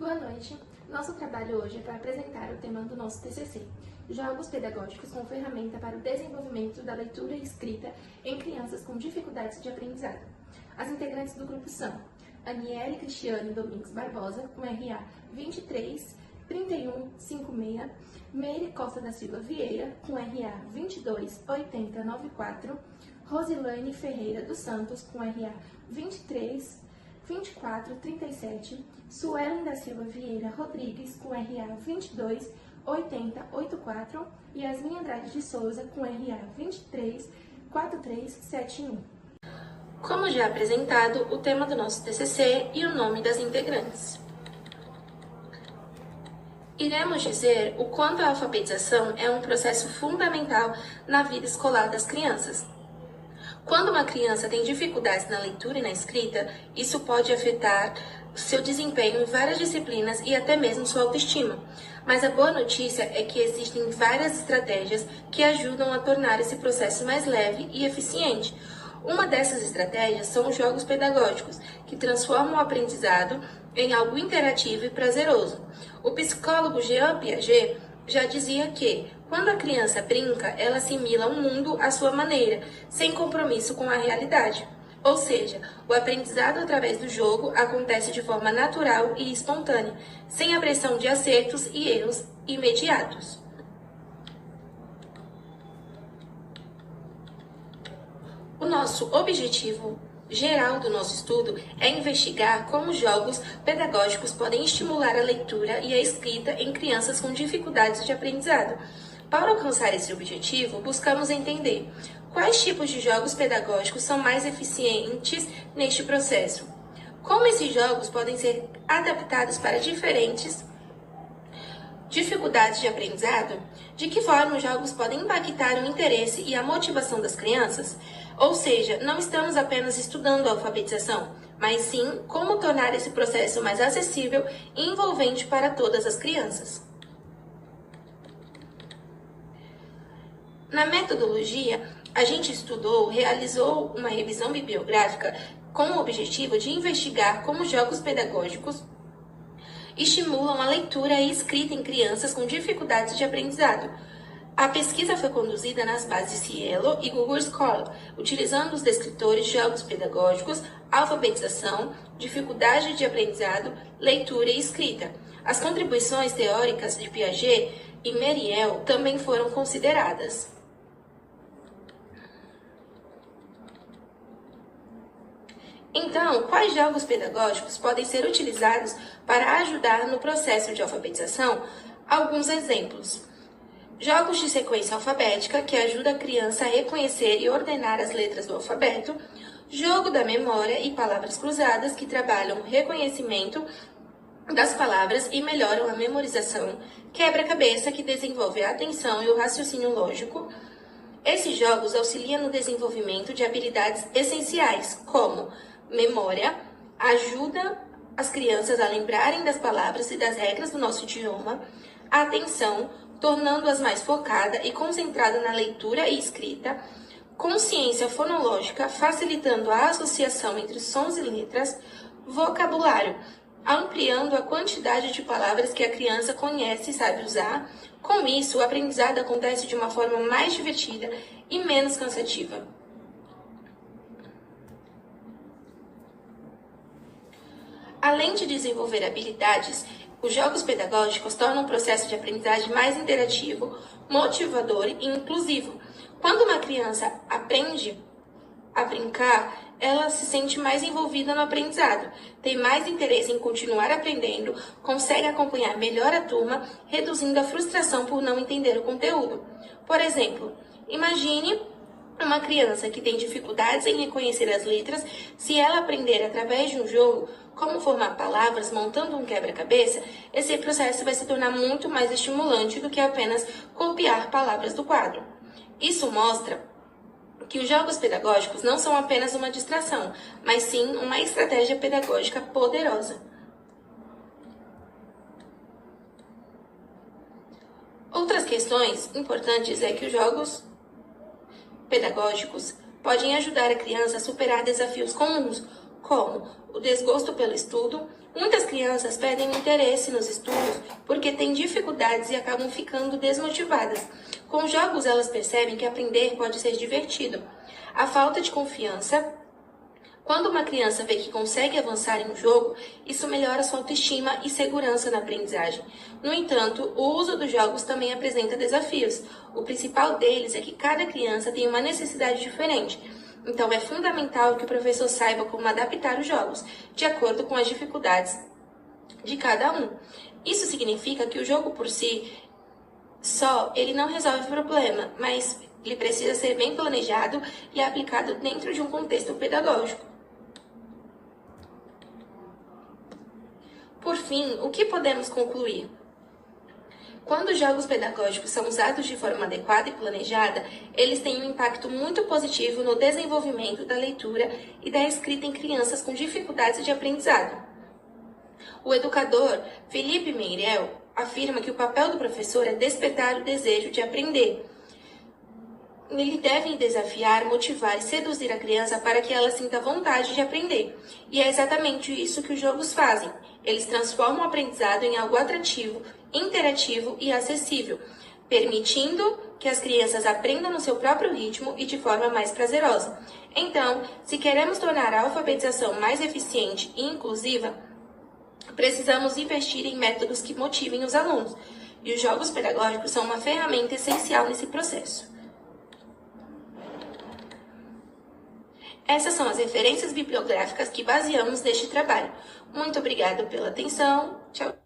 Boa noite. Nosso trabalho hoje é para apresentar o tema do nosso TCC, Jogos Pedagógicos como ferramenta para o desenvolvimento da leitura e escrita em crianças com dificuldades de aprendizado. As integrantes do grupo são Aniele Cristiane Domingos Barbosa, com RA 233156, Meire Costa da Silva Vieira, com RA 228094, Rosilane Ferreira dos Santos, com RA 232437, Suelen da Silva Vieira Rodrigues, com RA 228084 e Yasmin Andrade de Souza, com RA 234371. Como já apresentado, o tema do nosso TCC e o nome das integrantes. Iremos dizer o quanto a alfabetização é um processo fundamental na vida escolar das crianças. Quando uma criança tem dificuldades na leitura e na escrita, isso pode afetar seu desempenho em várias disciplinas e até mesmo sua autoestima. Mas a boa notícia é que existem várias estratégias que ajudam a tornar esse processo mais leve e eficiente. Uma dessas estratégias são os jogos pedagógicos, que transformam o aprendizado em algo interativo e prazeroso. O psicólogo Jean Piaget já dizia que, quando a criança brinca, ela assimila o mundo à sua maneira, sem compromisso com a realidade. Ou seja, o aprendizado através do jogo acontece de forma natural e espontânea, sem a pressão de acertos e erros imediatos. O nosso objetivo geral do nosso estudo é investigar como jogos pedagógicos podem estimular a leitura e a escrita em crianças com dificuldades de aprendizado. Para alcançar esse objetivo, buscamos entender quais tipos de jogos pedagógicos são mais eficientes neste processo, como esses jogos podem ser adaptados para diferentes dificuldades de aprendizado, de que forma os jogos podem impactar o interesse e a motivação das crianças. Ou seja, não estamos apenas estudando a alfabetização, mas sim como tornar esse processo mais acessível e envolvente para todas as crianças. Na metodologia, a gente realizou uma revisão bibliográfica com o objetivo de investigar como jogos pedagógicos estimulam a leitura e escrita em crianças com dificuldades de aprendizado. A pesquisa foi conduzida nas bases Cielo e Google Scholar, utilizando os descritores jogos pedagógicos, alfabetização, dificuldade de aprendizado, leitura e escrita. As contribuições teóricas de Piaget e Meriel também foram consideradas. Então, quais jogos pedagógicos podem ser utilizados para ajudar no processo de alfabetização? Alguns exemplos. Jogos de sequência alfabética, que ajuda a criança a reconhecer e ordenar as letras do alfabeto. Jogo da memória e palavras cruzadas, que trabalham o reconhecimento das palavras e melhoram a memorização. Quebra-cabeça, que desenvolve a atenção e o raciocínio lógico. Esses jogos auxiliam no desenvolvimento de habilidades essenciais, como memória, ajuda as crianças a lembrarem das palavras e das regras do nosso idioma, atenção, tornando-as mais focada e concentrada na leitura e escrita, consciência fonológica, facilitando a associação entre sons e letras, vocabulário, ampliando a quantidade de palavras que a criança conhece e sabe usar. Com isso, o aprendizado acontece de uma forma mais divertida e menos cansativa. Além de desenvolver habilidades, os jogos pedagógicos tornam o processo de aprendizagem mais interativo, motivador e inclusivo. Quando uma criança aprende a brincar, ela se sente mais envolvida no aprendizado, tem mais interesse em continuar aprendendo, consegue acompanhar melhor a turma, reduzindo a frustração por não entender o conteúdo. Por exemplo, imagine uma criança que tem dificuldades em reconhecer as letras. Se ela aprender através de um jogo como formar palavras montando um quebra-cabeça, esse processo vai se tornar muito mais estimulante do que apenas copiar palavras do quadro. Isso mostra que os jogos pedagógicos não são apenas uma distração, mas sim uma estratégia pedagógica poderosa. Outras questões importantes é que os jogos pedagógicos podem ajudar a criança a superar desafios comuns, como o desgosto pelo estudo, Muitas crianças perdem o interesse nos estudos porque têm dificuldades e acabam ficando desmotivadas. Com jogos, elas percebem que aprender pode ser divertido. A falta de confiança. Quando uma criança vê que consegue avançar em um jogo, isso melhora sua autoestima e segurança na aprendizagem. No entanto, o uso dos jogos também apresenta desafios. O principal deles é que cada criança tem uma necessidade diferente. Então, é fundamental que o professor saiba como adaptar os jogos, de acordo com as dificuldades de cada um. Isso significa que o jogo por si só, ele não resolve o problema, mas ele precisa ser bem planejado e aplicado dentro de um contexto pedagógico. Por fim, o que podemos concluir? Quando os jogos pedagógicos são usados de forma adequada e planejada, eles têm um impacto muito positivo no desenvolvimento da leitura e da escrita em crianças com dificuldades de aprendizado. O educador Felipe Meirel afirma que o papel do professor é despertar o desejo de aprender. Ele deve desafiar, motivar e seduzir a criança para que ela sinta vontade de aprender. E é exatamente isso que os jogos fazem. Eles transformam o aprendizado em algo atrativo, interativo e acessível, permitindo que as crianças aprendam no seu próprio ritmo e de forma mais prazerosa. Então, se queremos tornar a alfabetização mais eficiente e inclusiva, precisamos investir em métodos que motivem os alunos. E os jogos pedagógicos são uma ferramenta essencial nesse processo. Essas são as referências bibliográficas que baseamos neste trabalho. Muito obrigada pela atenção. Tchau.